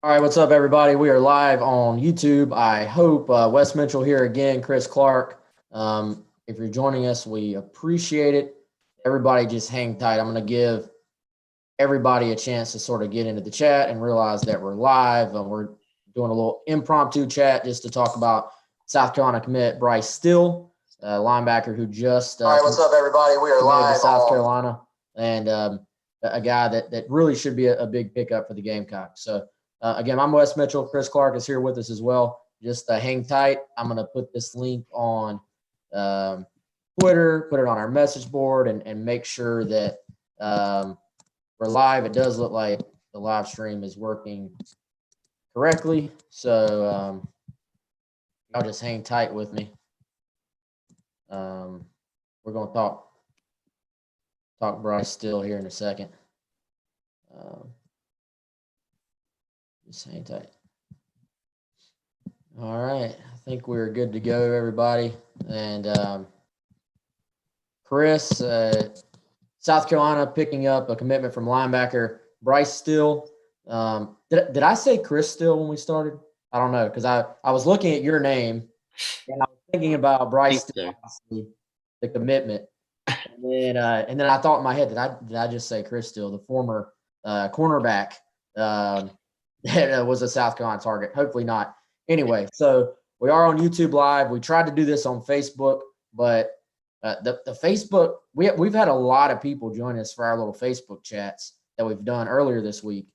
All right, what's up, everybody? We are live on YouTube. I hope Wes Mitchell here again, Chris Clark. If you're joining us, we appreciate it. Everybody just hang tight. I'm going to give everybody a chance to sort of get into the chat and realize that we're live. We're doing a little impromptu chat just to talk about South Carolina commit Bryce Steele, linebacker who just All right, what's up, everybody? We are live to South Carolina, and a guy that really should be a big pickup for the Gamecocks. So again, I'm Wes Mitchell. Chris Clark is here with us as well. Just hang tight. I'm going to put this link on Twitter, put it on our message board, and make sure that we're live. It does look like the live stream is working correctly. So y'all just hang tight with me. We're going to talk Bryce Steele here in a second. Just hang tight. All right. I think we're good to go, everybody. And Chris, South Carolina picking up a commitment from linebacker Bryce Steele. Did I say Chris Steele when we started? I don't know, because I was looking at your name and I was thinking about Bryce Steele, the commitment. And then I thought in my head, did I just say Chris Steele, the former cornerback that was a South Carolina target? Hopefully not. Anyway, so we are on YouTube Live. We tried to do this on Facebook, but the Facebook, we've had a lot of people join us for our little Facebook chats that we've done earlier this week.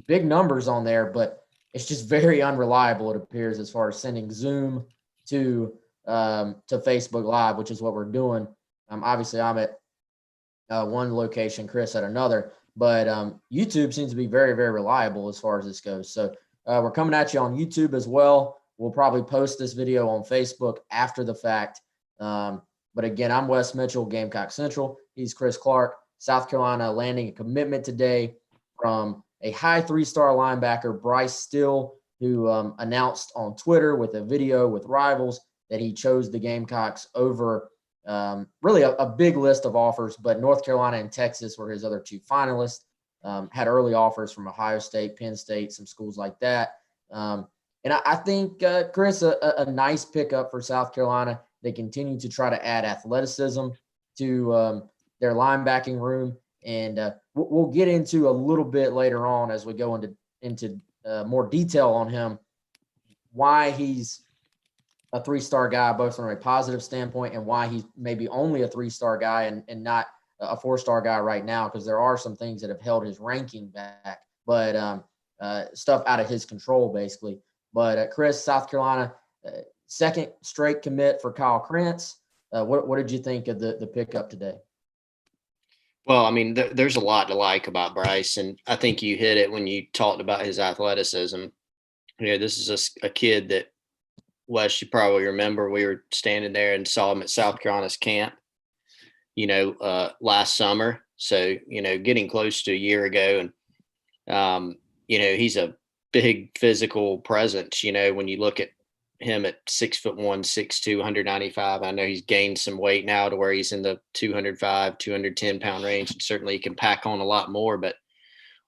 Big numbers on there, but it's just very unreliable, it appears, as far as sending Zoom to Facebook Live, which is what we're doing. Obviously, I'm at one location, Chris at another, but YouTube seems to be very, very reliable as far as this goes. So we're coming at you on YouTube as well. We'll probably post this video on Facebook after the fact. But again, I'm Wes Mitchell, Gamecock Central. He's Chris Clark. South Carolina landing a commitment today from a high 3-star linebacker, Bryce Steele, who announced on Twitter with a video with Rivals that he chose the Gamecocks over really a big list of offers, but North Carolina and Texas were his other two finalists. Had early offers from Ohio State, Penn State, some schools like that. And I think, Chris, a nice pickup for South Carolina. They continue to try to add athleticism to their linebacking room. And we'll get into a little bit later on as we go into more detail on him, why he's a 3-star guy, both from a positive standpoint, and why he's maybe only a 3-star guy and not a 4-star guy right now, because there are some things that have held his ranking back, but stuff out of his control, basically. But Chris, South Carolina, second straight commit for Kyle Krantz. What did you think of the pickup today? Well, I mean, there's a lot to like about Bryce, and I think you hit it when you talked about his athleticism. This is a kid that, Wes, you probably remember we were standing there and saw him at South Carolina's camp, last summer. So, getting close to a year ago. And, he's a big physical presence, when you look at him at 6'1", 6'2", 195. I know he's gained some weight now to where he's in the 205, 210 pound range. And certainly he can pack on a lot more, but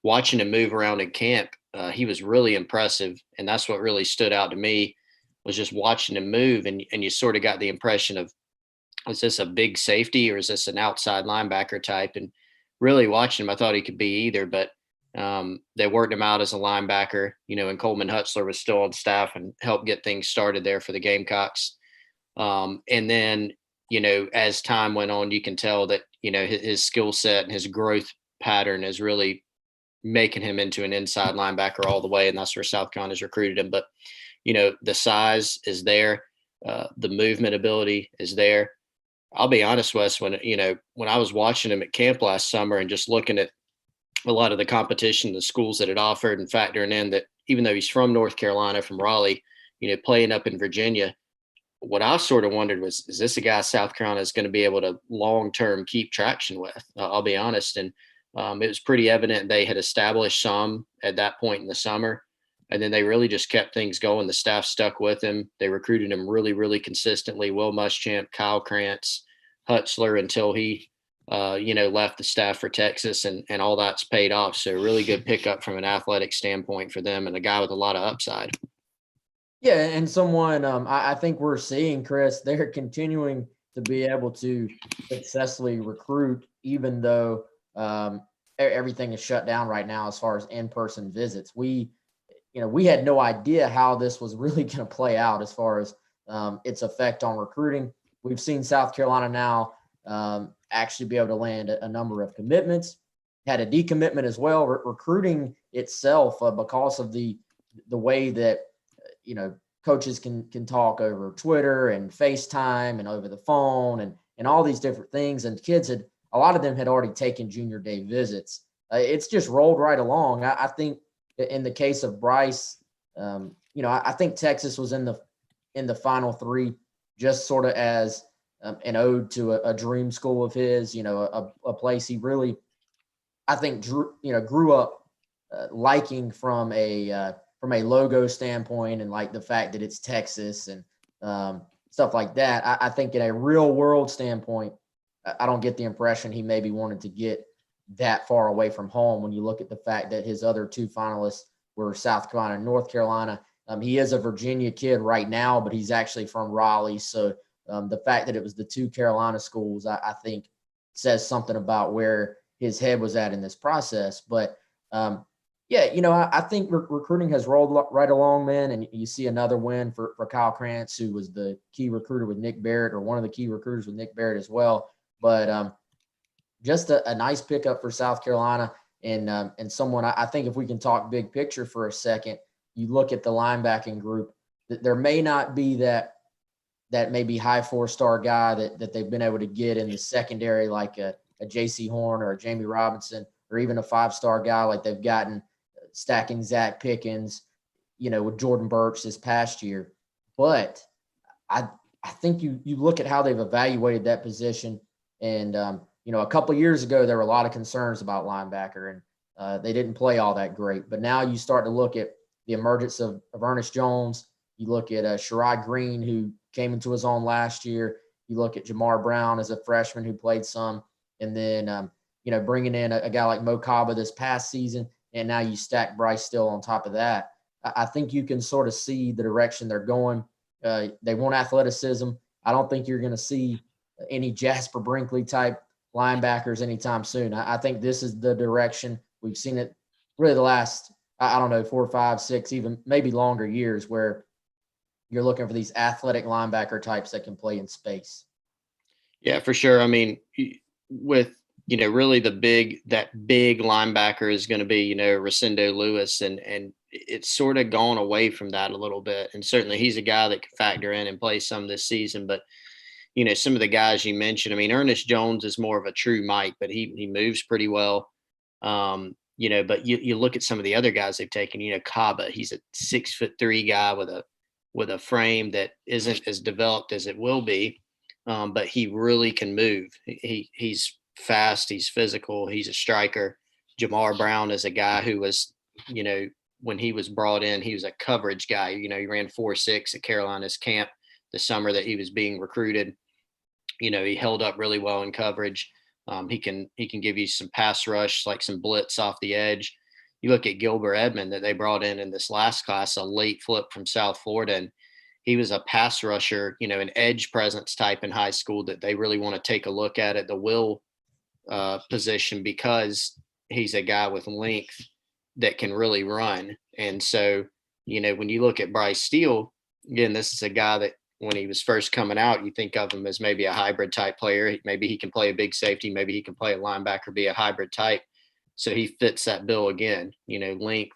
watching him move around in camp, he was really impressive. And that's what really stood out to me, was just watching him move. And you sort of got the impression of, is this a big safety or is this an outside linebacker type? And really watching him, I thought he could be either, but they worked him out as a linebacker, and Coleman Hutzler was still on staff and helped get things started there for the Gamecocks. And then, as time went on, you can tell that, his skill set and his growth pattern is really making him into an inside linebacker all the way. And that's where South Carolina's recruited him. But, the size is there. The movement ability is there. I'll be honest, Wes, when I was watching him at camp last summer and just looking at a lot of the competition, the schools that had offered, and factoring in that even though he's from North Carolina, from Raleigh, playing up in Virginia, what I sort of wondered was, is this a guy South Carolina is going to be able to long-term keep traction with? I'll be honest. And it was pretty evident they had established some at that point in the summer. And then they really just kept things going. The staff stuck with him. They recruited him really, really consistently. Will Muschamp, Kyle Krantz, Hutzler, until he left the staff for Texas, and all that's paid off. So really good pickup from an athletic standpoint for them, and a guy with a lot of upside. Yeah, and someone I think we're seeing, Chris, they're continuing to be able to successfully recruit, even though everything is shut down right now as far as in-person visits. We had no idea how this was really going to play out as far as its effect on recruiting. We've seen South Carolina now actually be able to land a number of commitments, had a decommitment as well. Recruiting itself, because of the way that coaches can talk over Twitter and FaceTime and over the phone and all these different things. And kids a lot of them had already taken junior day visits. It's just rolled right along. I think in the case of Bryce, I think Texas was in the Final Three just sort of as an ode to a dream school of his, a place he really, I think, grew up liking from a logo standpoint, and like the fact that it's Texas and stuff like that. I think in a real world standpoint, I don't get the impression he maybe wanted to get that far away from home when you look at the fact that his other two finalists were South Carolina and North Carolina. He is a Virginia kid right now, but he's actually from Raleigh. So the fact that it was the two Carolina schools, I think, says something about where his head was at in this process. But I think recruiting has rolled right along, man. And you see another win for Kyle Krantz, who was the key recruiter with Nick Barrett, or one of the key recruiters with Nick Barrett as well. But just a nice pickup for South Carolina, and someone I think, if we can talk big picture for a second, you look at the linebacking group, that there may not be that maybe high 4-star guy that they've been able to get in the secondary, like a J.C. Horn or a Jamie Robinson, or even a 5-star guy like they've gotten stacking Zach Pickens, with Jordan Burch this past year. But I think you look at how they've evaluated that position, and a couple of years ago there were a lot of concerns about linebacker, and they didn't play all that great. But now you start to look at the emergence of Ernest Jones. You look at Sherrod Green, who came into his own last year. You look at Jamar Brown as a freshman who played some, and then bringing in a guy like Mo Kaba this past season, and now you stack Bryce Steele on top of that. I think you can sort of see the direction they're going. They want athleticism. I don't think you're going to see any Jasper Brinkley type linebackers anytime soon. I think this is the direction. We've seen it really the last, 4, 5, 6, even maybe longer years, where you're looking for these athletic linebacker types that can play in space. Yeah, for sure. I mean, with really that big linebacker is going to be, Rosendo Lewis, and it's sort of gone away from that a little bit. And certainly he's a guy that can factor in and play some this season. But, some of the guys you mentioned, I mean, Ernest Jones is more of a true Mike, but he moves pretty well. But you look at some of the other guys they've taken, Kaba, he's a 6'3" guy with a frame that isn't as developed as it will be. But he really can move. He's fast. He's physical. He's a striker. Jamar Brown is a guy who was, when he was brought in, he was a coverage guy. He ran 4.6 at Carolina's camp the summer that he was being recruited. He held up really well in coverage. He can give you some pass rush, like some blitz off the edge. You look at Gilbert Edmond that they brought in this last class, a late flip from South Florida, and he was a pass rusher, an edge presence type in high school that they really want to take a look at the will position, because he's a guy with length that can really run. And so, when you look at Bryce Steele, again, this is a guy that when he was first coming out, you think of him as maybe a hybrid type player. Maybe he can play a big safety. Maybe he can play a linebacker, be a hybrid type. So he fits that bill again, length,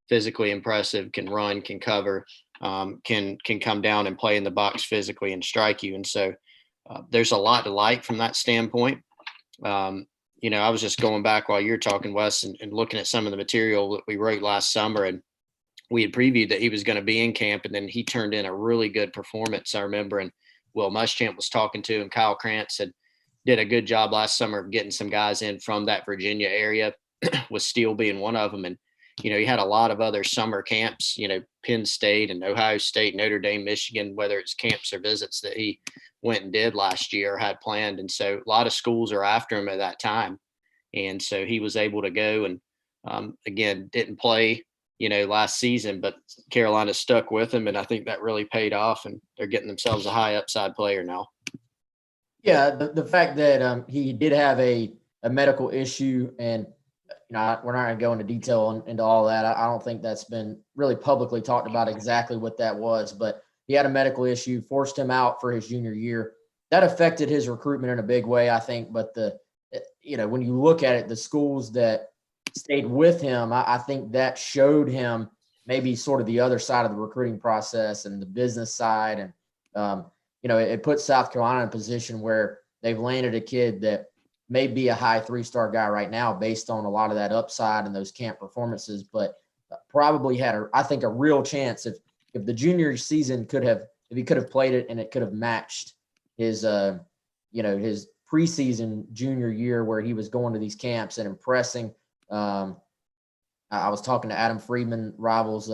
physically impressive, can run, can cover, can come down and play in the box physically and strike you. And so there's a lot to like from that standpoint. I was just going back while you're talking, Wes, and looking at some of the material that we wrote last summer, and we had previewed that he was going to be in camp, and then he turned in a really good performance, I remember. And Will Muschamp was talking to him. Kyle Krantz did a good job last summer of getting some guys in from that Virginia area, with Steele being one of them. And, he had a lot of other summer camps, Penn State and Ohio State, Notre Dame, Michigan, whether it's camps or visits that he went and did last year or had planned. And so a lot of schools are after him at that time. And so he was able to go and, again, didn't play, last season, but Carolina stuck with him. And I think that really paid off, and they're getting themselves a high upside player now. Yeah, the fact that he did have a medical issue, and we're not going to go into detail into all that. I don't think that's been really publicly talked about exactly what that was, but he had a medical issue, forced him out for his junior year. That affected his recruitment in a big way, I think. But when you look at it, the schools that stayed with him, I think that showed him maybe sort of the other side of the recruiting process and the business side. And, it puts South Carolina in a position where they've landed a kid that may be a high 3-star guy right now based on a lot of that upside and those camp performances, but probably had, I think, a real chance if the junior season if he could have played it and it could have matched his, his preseason junior year where he was going to these camps and impressing. I was talking to Adam Friedman, Rivals,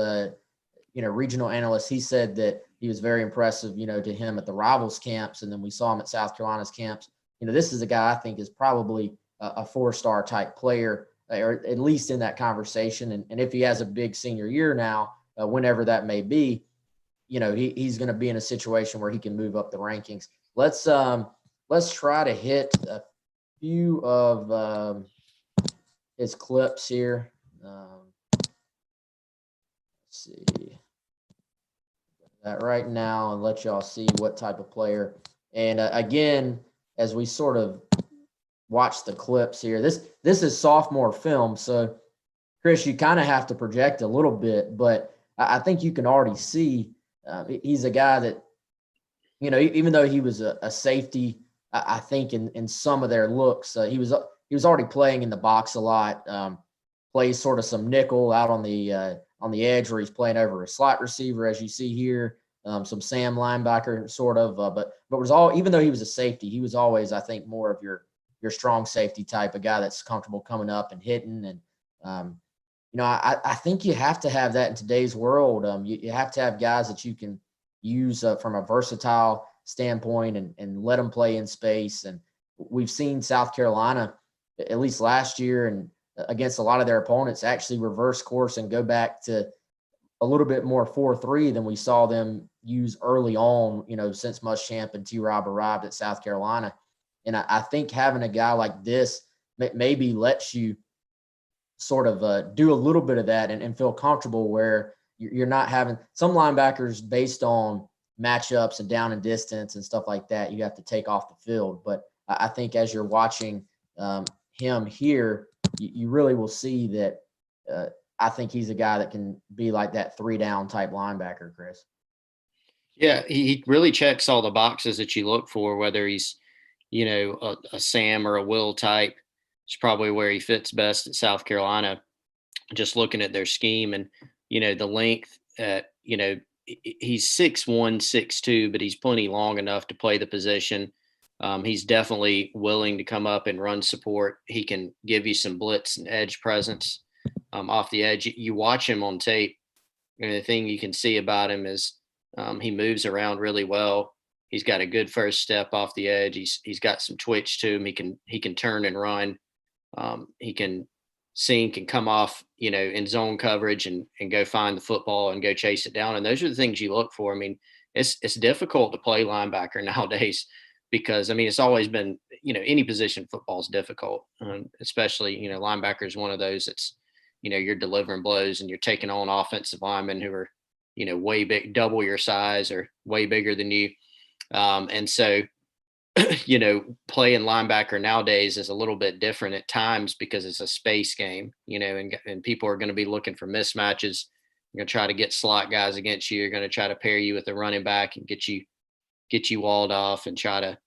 regional analyst. He said that he was very impressive, to him at the Rivals camps. And then we saw him at South Carolina's camps. This is a guy I think is probably a 4-star type player, or at least in that conversation. And if he has a big senior year now, whenever that may be, he's going to be in a situation where he can move up the rankings. Let's try to hit a few of his clips here. Let's see that right now and let y'all see what type of player. And again, as we sort of watch the clips here, this is sophomore film. So, Chris, you kind of have to project a little bit, but I think you can already see he's a guy that, even though he was a safety, I think in some of their looks, he was already playing in the box a lot. Plays sort of some nickel out on the edge where he's playing over a slot receiver, as you see here. Some Sam linebacker sort of, but was even though he was a safety, he was always, I think, more of your strong safety type, a guy that's comfortable coming up and hitting. And I think you have to have that in today's world. You have to have guys that you can use from a versatile standpoint and let them play in space. And we've seen South Carolina, at least last year, and against a lot of their opponents, actually reverse course and go back to a little bit more 4-3 than we saw them use early on, since Muschamp and T-Rob arrived at South Carolina. And I think having a guy like this maybe lets you sort of do a little bit of that and feel comfortable where you're not having some linebackers based on matchups and down and distance and stuff like that. You have to take off the field. But I think as you're watching him here, you really will see that I think he's a guy that can be like that 3-down type linebacker, Chris. Yeah, he really checks all the boxes that you look for, whether he's, a Sam or a Will type. It's probably where he fits best at South Carolina, just looking at their scheme and, the length, he's 6'1", 6'2", but he's plenty long enough to play the position. He's definitely willing to come up and run support. He can give you some blitz and edge presence off the edge. You watch him on tape, and the thing you can see about him is he moves around really well. He's got a good first step off the edge. He's got some twitch to him. He can turn and run. He can sink and come off, in zone coverage and go find the football and go chase it down. And those are the things you look for. I mean, it's difficult to play linebacker nowadays because, it's always been, any position in football is difficult, especially, linebacker is one of those that's, you're delivering blows and you're taking on offensive linemen who are, way big, double your size or way bigger than you. And so, playing linebacker nowadays is a little bit different at times because it's a space game, and people are going to be looking for mismatches. You're going to try to get slot guys against you. You're going to try to pair you with a running back and get you walled off and try to,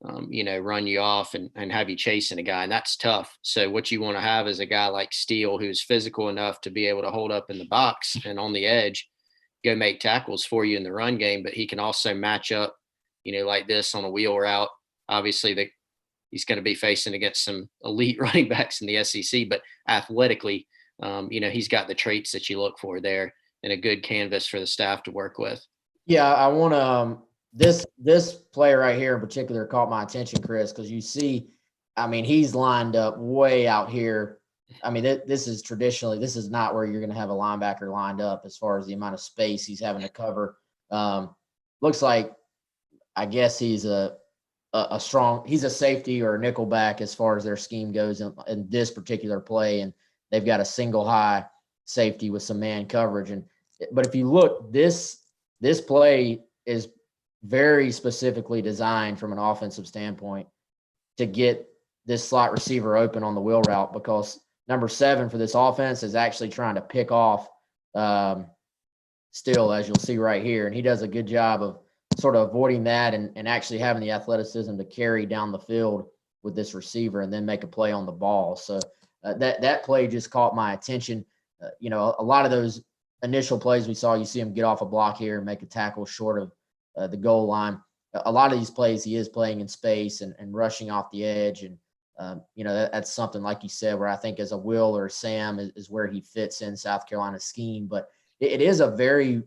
run you off and have you chasing a guy. And that's tough. So what you want to have is a guy like Steele, who's physical enough to be able to hold up in the box and on the edge, go make tackles for you in the run game, but he can also match up, like this on a wheel route. Obviously, he's going to be facing against some elite running backs in the SEC, but athletically, he's got the traits that you look for there. and a good canvas for the staff to work with. Yeah, I want to. This player right here in particular caught my attention, Chris, because you see, I mean, he's lined up way out here. I mean, this is traditionally, this is not where you're going to have a linebacker lined up as far as the amount of space he's having to cover. Looks like, I guess he's a strong, he's a safety or a nickel back as far as their scheme goes in this particular play. And they've got a single high safety with some man coverage. But if you look, this play is very specifically designed from an offensive standpoint to get this slot receiver open on the wheel route, because number 7 for this offense is actually trying to pick off Steele, as you'll see right here. And he does a good job of sort of avoiding that and actually having the athleticism to carry down the field with this receiver and then make a play on the ball. So that play just caught my attention. A lot of those initial plays we saw, you see him get off a block here and make a tackle short of the goal line. A lot of these plays, he is playing in space and rushing off the edge. And, that's something, like you said, where I think as a Will or a Sam is where he fits in South Carolina's scheme. But it is a very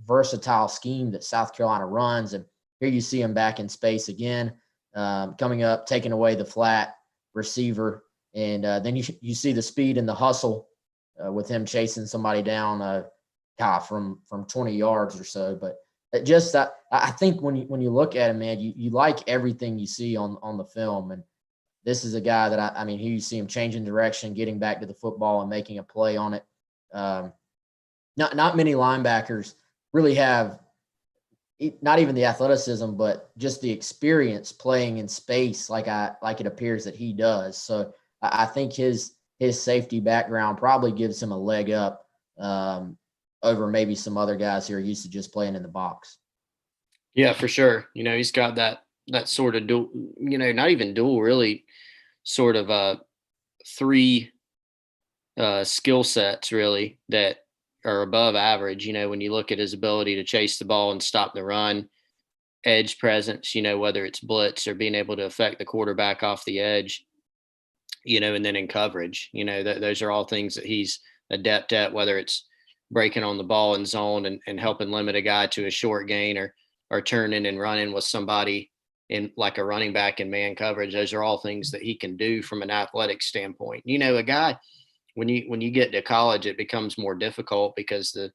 versatile scheme that South Carolina runs. And here you see him back in space again, coming up, taking away the flat receiver. And then you see the speed and the hustle with him chasing somebody down from 20 yards or so. But I think when you look at him, man, you like everything you see on the film. And this is a guy that here you see him changing direction, getting back to the football and making a play on it. Not many linebackers really have not even the athleticism, but just the experience playing in space like it appears that he does. So I think his safety background probably gives him a leg up over maybe some other guys who are used to just playing in the box. Yeah, for sure. He's got that sort of dual, not even dual, really sort of 3 skill sets really that are above average. When you look at his ability to chase the ball and stop the run, edge presence, whether it's blitz or being able to affect the quarterback off the edge, and then in coverage, those are all things that he's adept at, whether it's breaking on the ball in zone and helping limit a guy to a short gain or turning and running with somebody in like a running back in man coverage. Those are all things that he can do from an athletic standpoint. A guy, when you get to college, it becomes more difficult because the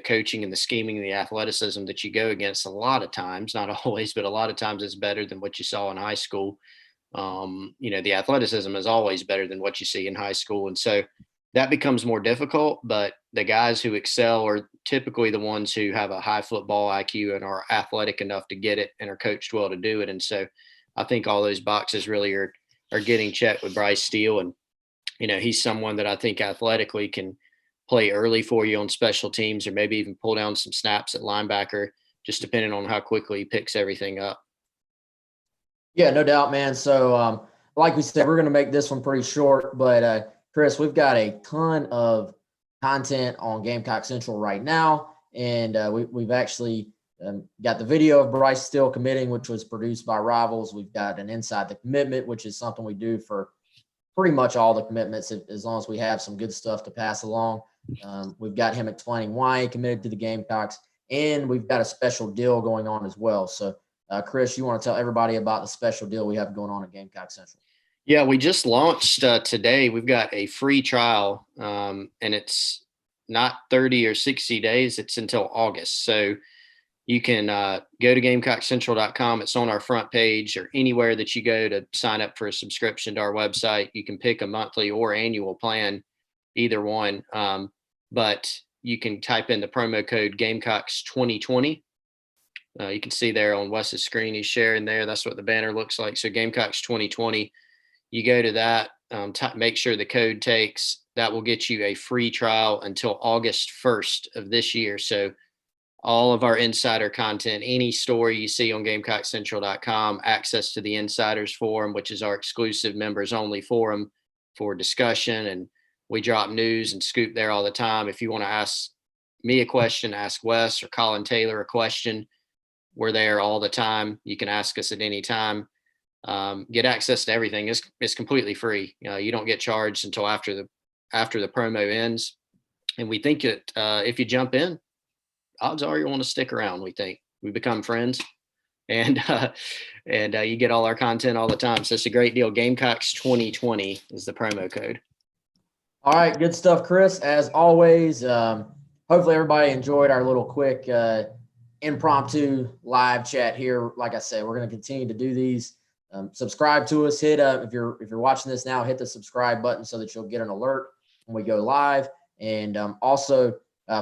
coaching and the scheming and the athleticism that you go against a lot of times, not always, but a lot of times is better than what you saw in high school. The athleticism is always better than what you see in high school. And so that becomes more difficult, but the guys who excel are typically the ones who have a high football IQ and are athletic enough to get it and are coached well to do it. And so I think all those boxes really are getting checked with Bryce Steele. And, he's someone that I think athletically can play early for you on special teams, or maybe even pull down some snaps at linebacker, just depending on how quickly he picks everything up. Yeah, no doubt, man. So like we said, we're going to make this one pretty short, but Chris, we've got a ton of content on Gamecock Central right now, and we've actually got the video of Bryce Steele committing, which was produced by Rivals. We've got an Inside the Commitment, which is something we do for pretty much all the commitments, as long as we have some good stuff to pass along. We've got him explaining why he committed to the Gamecocks, and we've got a special deal going on as well. So, Chris, you want to tell everybody about the special deal we have going on at Gamecock Central? Yeah, we just launched today. We've got a free trial, and it's not 30 or 60 days. It's until August. So you can go to GamecockCentral.com. It's on our front page, or anywhere that you go to sign up for a subscription to our website. You can pick a monthly or annual plan, either one. But you can type in the promo code Gamecocks 2020. You can see there on Wes's screen, he's sharing there. That's what the banner looks like. So Gamecocks 2020. You go to that, make sure the code takes. That will get you a free trial until August 1st of this year. So all of our insider content, any story you see on GamecockCentral.com, access to the Insiders Forum, which is our exclusive members only forum for discussion. And we drop news and scoop there all the time. If you want to ask me a question, ask Wes or Colin Taylor a question, we're there all the time. You can ask us at any time. Get access to everything. It's completely free. You don't get charged until after the promo ends. And we think that if you jump in, odds are you want to stick around. We think we become friends, and you get all our content all the time. So it's a great deal. Gamecocks 2020 is the promo code. All right, good stuff, Chris. As always, hopefully everybody enjoyed our little quick impromptu live chat here. Like I said, we're going to continue to do these. Subscribe to us. Hit if you're watching this now, hit the subscribe button so that you'll get an alert when we go live. And also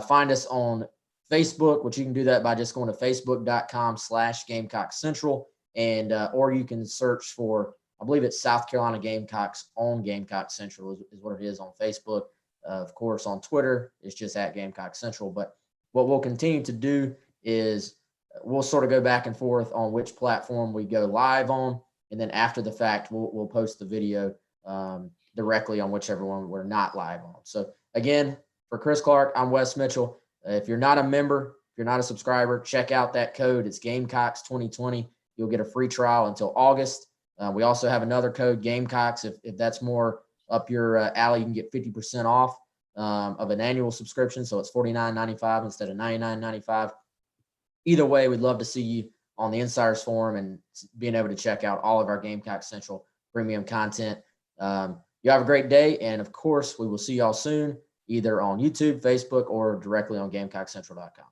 find us on Facebook, which you can do that by just going to facebook.com/GamecockCentral, and or you can search for, I believe it's South Carolina Gamecocks on Gamecock Central is what it is on Facebook. Of course, on Twitter, it's just at Gamecock Central. But what we'll continue to do is we'll sort of go back and forth on which platform we go live on. And then after the fact, we'll post the video directly on whichever one we're not live on. So again, for Chris Clark, I'm Wes Mitchell. If you're not a member, if you're not a subscriber, check out that code. It's Gamecocks 2020. You'll get a free trial until August. We also have another code, Gamecocks. If that's more up your alley, you can get 50% off of an annual subscription. So it's $49.95 instead of $99.95. Either way, we'd love to see you on the Insiders Forum and being able to check out all of our Gamecock Central premium content. You have a great day. And of course, we will see y'all soon, either on YouTube, Facebook, or directly on GamecockCentral.com.